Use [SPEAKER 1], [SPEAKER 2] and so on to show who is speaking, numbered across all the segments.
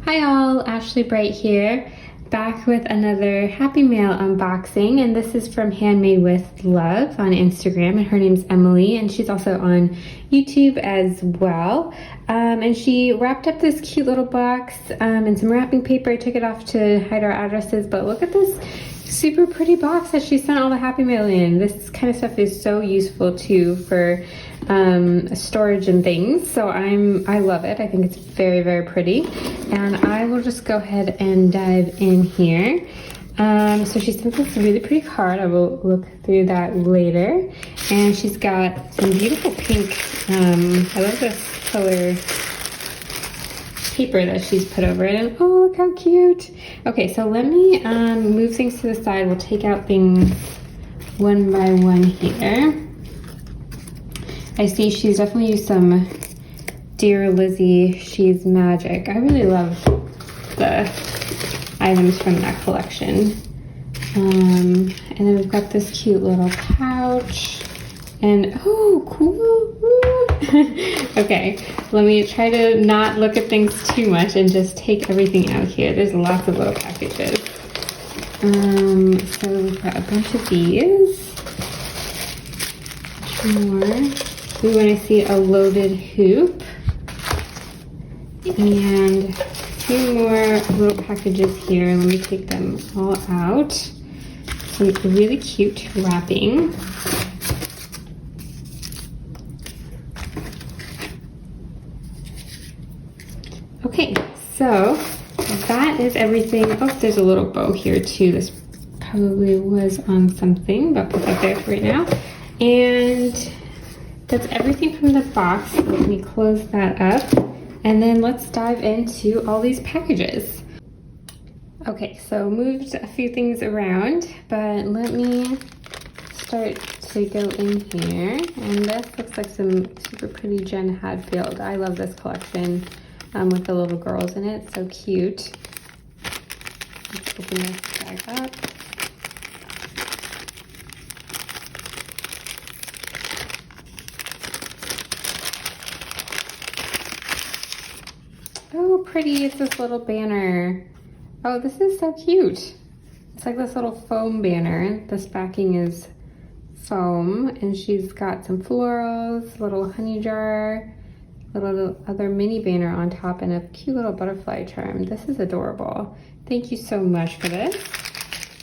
[SPEAKER 1] Hi all, Ashley Bright here, back with another Happy Mail unboxing, and this is from Handmade with Love on Instagram, and her name's Emily, and she's also on YouTube as well. And she wrapped up this cute little box in some wrapping paper. I took it off to hide our addresses, but look at this super pretty box that she sent all the Happy Mail in. This kind of stuff is so useful too for storage and things, so I love it. I think it's very, very pretty, and I will just go ahead and dive in here. So she sent this really pretty card. I will look through that later, and she's got some beautiful pink, I love this color paper that she's put over it, and oh, look how cute. Okay, so let me move things to the side. We'll take out things one by one here. I see she's definitely used some Dear Lizzie, She's Magic. I really love the items from that collection. And then we've got this cute little pouch. And oh, cool. Okay, let me try to not look at things too much and just take everything out here. There's lots of little packages. So we've got a bunch of these. More. Ooh, and I see a loaded hoop. And a few more little packages here. Let me take them all out. Some really cute wrapping. Okay, so that is everything. Oh, there's a little bow here too. This probably was on something, but put that there for right now. And that's everything from the box. Let me close that up, and then let's dive into all these packages. Okay, so moved a few things around, but let me start to go in here. And this looks like some super pretty Jen Hadfield. I love this collection with the little girls in it. So cute. Let's open this bag up. Oh, pretty, it's this little banner. Oh, this is so cute. It's like this little foam banner. This backing is foam, and she's got some florals, little honey jar, little other mini banner on top, and a cute little butterfly charm. This is adorable. Thank you so much for this.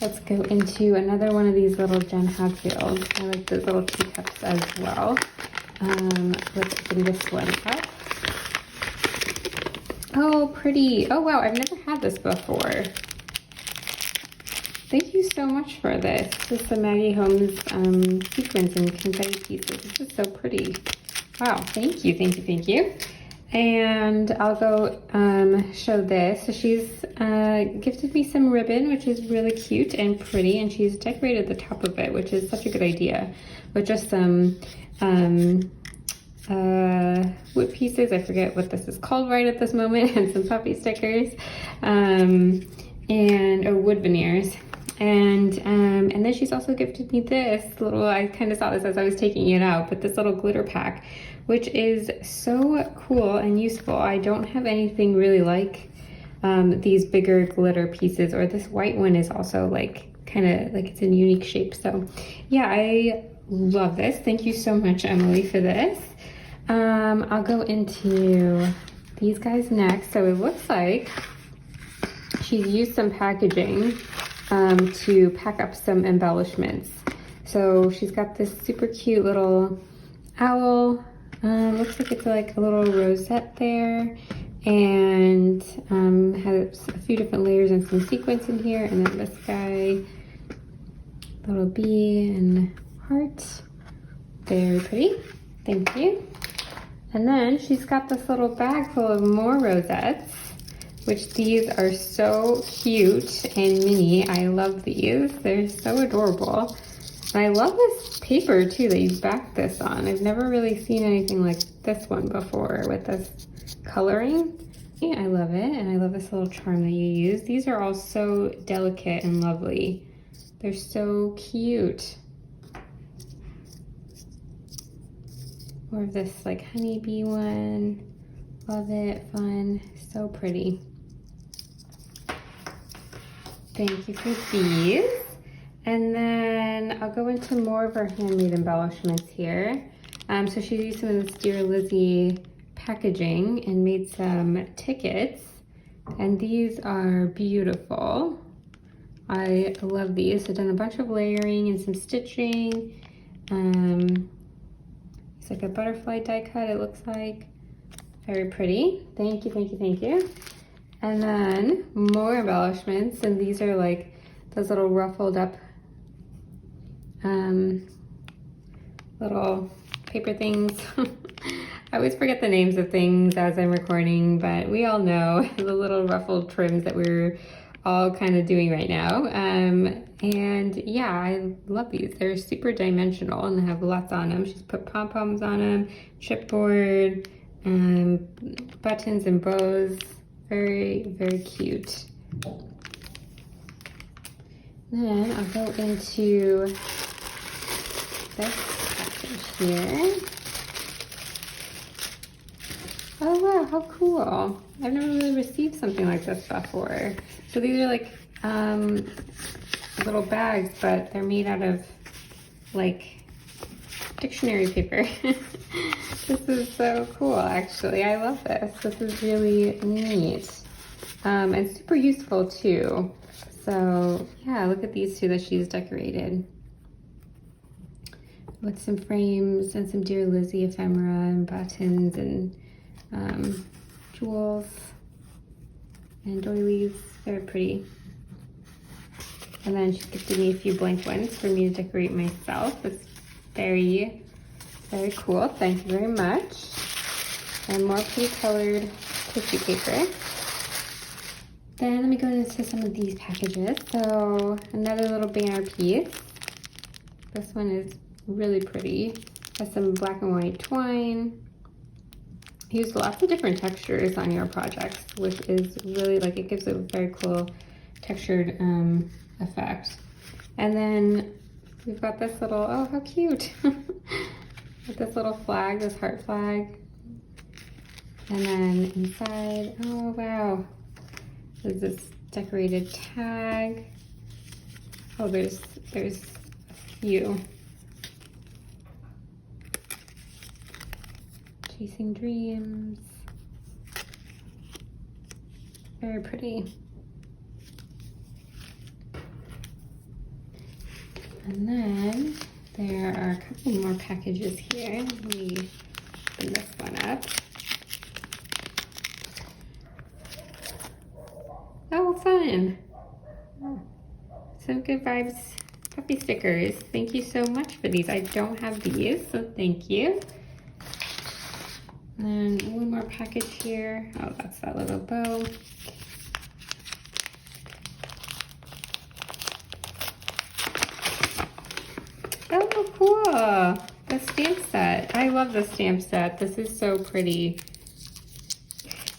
[SPEAKER 1] Let's go into another one of these little Jen Hadfield. I like those little teacups as well. Let's open this one up. Oh, pretty. Oh, wow. I've never had this before. Thank you so much for this. This is the Maggie Holmes sequins and confetti pieces. This is so pretty. Wow. Thank you. Thank you. Thank you. And I'll go show this. So she's gifted me some ribbon, which is really cute and pretty. And she's decorated the top of it, which is such a good idea, with just some wood pieces. I forget what this is called right at this moment, and some puppy stickers, and wood veneers. And then she's also gifted me this little, I kind of saw this as I was taking it out, but this little glitter pack, which is so cool and useful. I don't have anything really like these bigger glitter pieces, or this white one is also like kind of like it's in unique shape. So yeah, I love this. Thank you so much, Emily, for this. I'll go into these guys next. So it looks like she's used some packaging to pack up some embellishments. So she's got this super cute little owl. Looks like it's like a little rosette there, and has a few different layers and some sequins in here. And then this guy, little bee and heart. Very pretty. Thank you. And then she's got this little bag full of more rosettes, which these are so cute and mini. I love these. They're so adorable. And I love this paper too that you back this on. I've never really seen anything like this one before with this coloring. Yeah, I love it. And I love this little charm that you use. These are all so delicate and lovely. They're so cute. More of this like honeybee one. Love it, fun, so pretty. Thank you for these. And then I'll go into more of our handmade embellishments here. So she used some of this Dear Lizzie packaging and made some tickets. And these are beautiful. I love these. I've done a bunch of layering and some stitching. It's like a butterfly die cut, it looks like. Very pretty. Thank you, thank you, thank you. And then more embellishments, and these are like those little ruffled up little paper things. I always forget the names of things as I'm recording, but we all know the little ruffled trims that we're all kind of doing right now. And yeah, I love these. They're super dimensional and they have lots on them. She's put pom-poms on them, chipboard, buttons and bows. Very, very cute. Then I'll go into this package here. Oh wow, how cool. I've never really received something like this before. So these are like little bags, but they're made out of like dictionary paper. This is so cool, actually. I love this. This is really neat. And super useful too. So yeah, look at these two that she's decorated. With some frames and some Dear Lizzie ephemera and buttons and jewels and doilies. Very pretty. And then she gifted me a few blank ones for me to decorate myself. It's very, very cool. Thank you very much. And more pretty colored tissue paper. Then let me go into some of these packages. So another little banner piece. This one is really pretty. Has some black and white twine. Use lots of different textures on your projects, which is really like, it gives a very cool textured effect. And then we've got this little, oh how cute, with this little flag, this heart flag. And then inside, oh wow, there's this decorated tag. Oh, there's a few. Chasing Dreams. Very pretty. And then there are a couple more packages here. Let me open this one up. Oh, fun. Some Good Vibes puppy stickers. Thank you so much for these. I don't have these, so thank you. And one more package here. Oh, that's that little bow. Oh, cool. The stamp set. I love the stamp set. This is so pretty.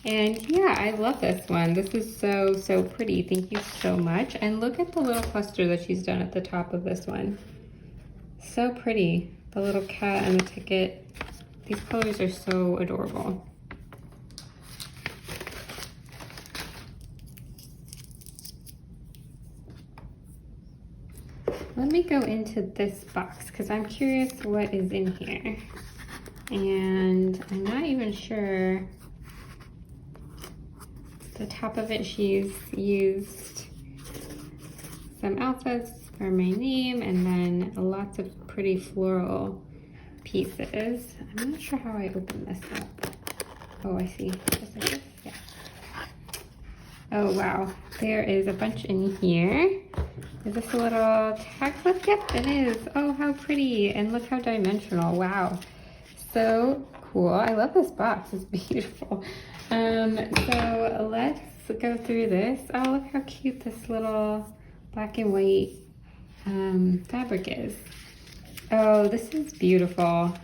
[SPEAKER 1] And yeah, I love this one. This is so, so pretty. Thank you so much. And look at the little cluster that she's done at the top of this one. So pretty. The little cat and the ticket. These colors are so adorable. Let me go into this box because I'm curious what is in here. And I'm not even sure. The top of it, she's used some alphas for my name and then lots of pretty floral pieces. I'm not sure how I open this up. Oh, I see. Just like this. Yeah. Oh, wow. There is a bunch in here. Is this a little tag flip? Yep, it is. Oh, how pretty. And look how dimensional. Wow. So cool. I love this box. It's beautiful. So let's go through this. Oh, look how cute this little black and white fabric is. Oh, this is beautiful.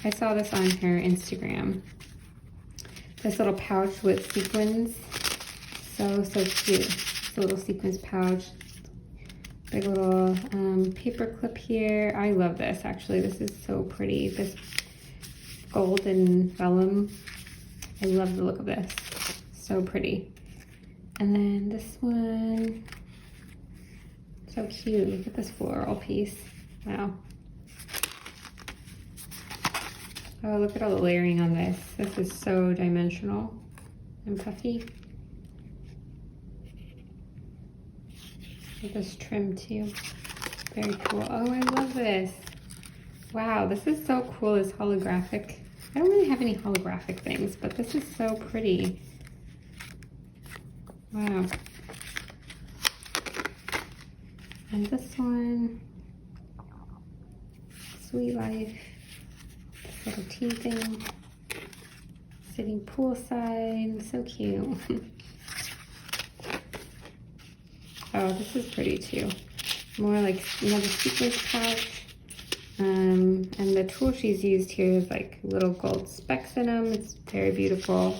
[SPEAKER 1] I saw this on her Instagram. This little pouch with sequins. So, so cute. This little sequins pouch. Big little paper clip here. I love this, actually. This is so pretty. This golden vellum. I love the look of this. So pretty. And then this one. So cute. Look at this floral piece. Wow. Oh, look at all the layering on this. This is so dimensional and puffy. Look at this trim too. Very cool. Oh, I love this. Wow, this is so cool. This holographic. I don't really have any holographic things, but this is so pretty. Wow. And this one, Sweet Life, this little tea thing, sitting poolside, so cute. Oh, this is pretty too. More like another sequence pouch. And the tool she's used here is like little gold specks in them. It's very beautiful.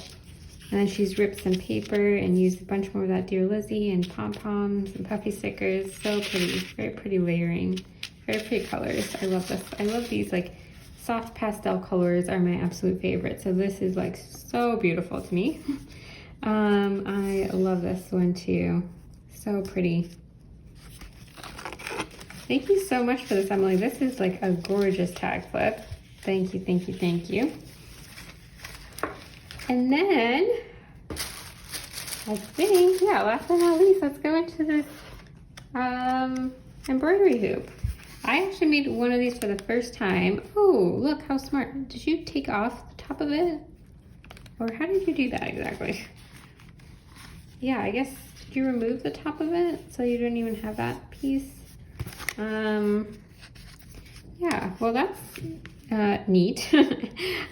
[SPEAKER 1] And then she's ripped some paper and used a bunch more of that Dear Lizzie and pom-poms and puffy stickers. So pretty, very pretty layering. Very pretty colors. I love this. I love these like soft pastel colors are my absolute favorite. So this is like so beautiful to me. I love this one too. So pretty. Thank you so much for this, Emily. This is like a gorgeous tag flip. Thank you, thank you, thank you. And then, I think, yeah, last but not least, let's go into this embroidery hoop. I actually made one of these for the first time. Oh, look how smart. Did you take off the top of it? Or how did you do that exactly? Yeah, I guess, did you remove the top of it so you don't even have that piece? Yeah, well that's neat.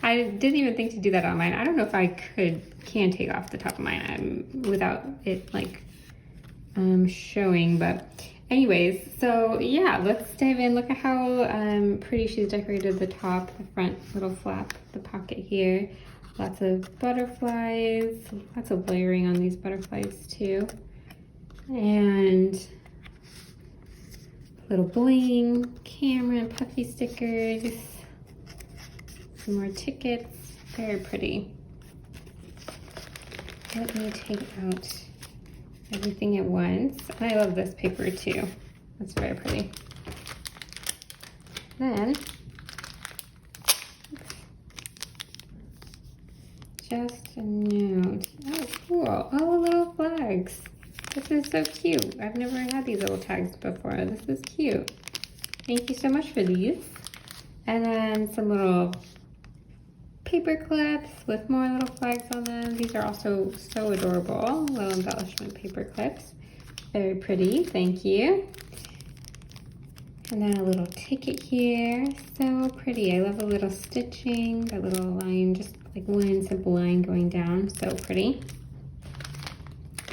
[SPEAKER 1] I didn't even think to do that on mine. I don't know if I can take off the top of mine without it like showing, but anyways, so yeah, let's dive in. Look at how pretty she's decorated the top, the front little flap, the pocket here. Lots of butterflies, lots of layering on these butterflies too. And little bling, camera and puffy stickers, some more tickets, very pretty. Let me take out everything at once. I love this paper too. That's very pretty. Then, just a note. Oh, cool. Oh, little flags. This is so cute. I've never had these little tags before. This is cute. Thank you so much for these. And then some little paper clips with more little flags on them. These are also so adorable. Little embellishment paper clips. Very pretty. Thank you. And then a little ticket here. So pretty. I love the little stitching. That little line, just like one simple line going down. So pretty.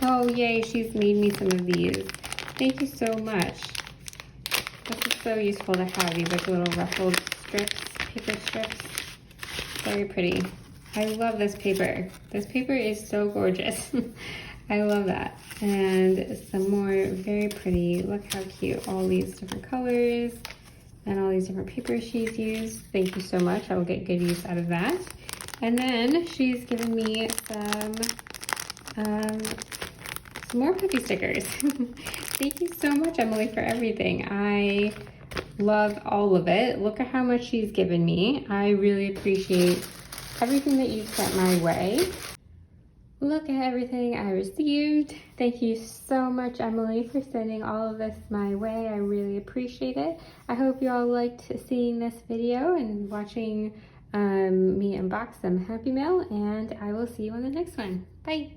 [SPEAKER 1] Oh, yay, she's made me some of these. Thank you so much. This is so useful to have, these like little ruffled strips, paper strips. Very pretty. I love this paper. This paper is so gorgeous. I love that. And some more very pretty. Look how cute. All these different colors and all these different papers she's used. Thank you so much. I will get good use out of that. And then she's given me some more puppy stickers. Thank you so much, Emily, for everything. I love all of it. Look at how much she's given me. I really appreciate everything that you've sent my way. Look at everything I received. Thank you so much, Emily, for sending all of this my way. I really appreciate it. I hope you all liked seeing this video and watching me unbox some Happy Mail, and I will see you on the next one. Bye.